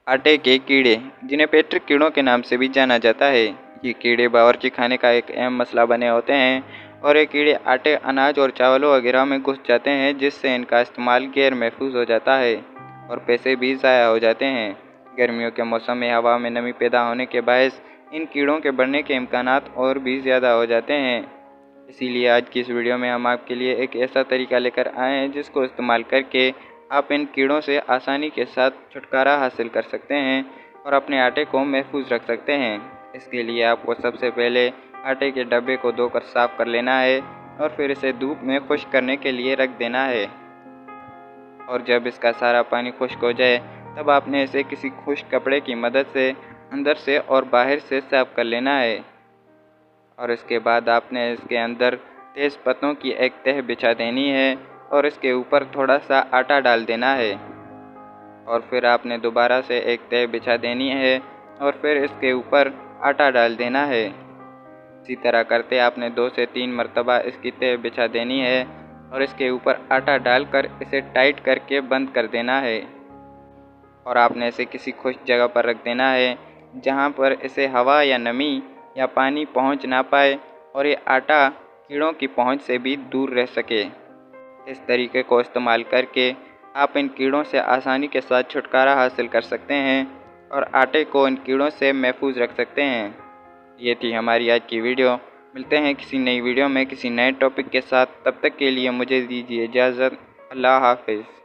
आटे के कीड़े, जिन्हें पेट्रिक कीड़ों के नाम से भी जाना जाता है। ये कीड़े बावर्ची खाने का एक अहम मसला बने होते हैं और ये कीड़े आटे, अनाज और चावलों वगैरह में घुस जाते हैं, जिससे इनका इस्तेमाल गैर महफूज हो जाता है और पैसे भी ज़ाया हो जाते हैं। गर्मियों के मौसम में हवा में नमी पैदा होने के बायस इन कीड़ों के बढ़ने के इम्कानात और भी ज़्यादा हो जाते हैं। इसीलिए आज की इस वीडियो में हम आपके लिए एक ऐसा तरीका लेकर आए हैं जिसको इस्तेमाल करके आप इन कीड़ों से आसानी के साथ छुटकारा हासिल कर सकते हैं और अपने आटे को महफूज रख सकते हैं। इसके लिए आपको सबसे पहले आटे के डब्बे को धोकर साफ़ कर लेना है और फिर इसे धूप में खुश्क करने के लिए रख देना है। और जब इसका सारा पानी खुश्क हो जाए तब आपने इसे किसी खुश्क कपड़े की मदद से अंदर से और बाहर से साफ़ कर लेना है। और इसके बाद आपने इसके अंदर तेज़ पत्तों की एक तह बिछा देनी है और इसके ऊपर थोड़ा सा आटा डाल देना है और फिर आपने दोबारा से एक तह बिछा देनी है और फिर इसके ऊपर आटा डाल देना है। इसी तरह करते आपने 2 से 3 मरतबा इसकी तह बिछा देनी है और इसके ऊपर आटा डालकर इसे टाइट करके बंद कर देना है और आपने इसे किसी खुश्क जगह पर रख देना है जहाँ पर इसे हवा या नमी या पानी पहुँच ना पाए और ये आटा कीड़ों की पहुँच से भी दूर रह सके। इस तरीके को इस्तेमाल करके आप इन कीड़ों से आसानी के साथ छुटकारा हासिल कर सकते हैं और आटे को इन कीड़ों से महफूज रख सकते हैं। ये थी हमारी आज की वीडियो। मिलते हैं किसी नई वीडियो में किसी नए टॉपिक के साथ। तब तक के लिए मुझे दीजिए इजाज़त। अल्लाह हाफ़िज़।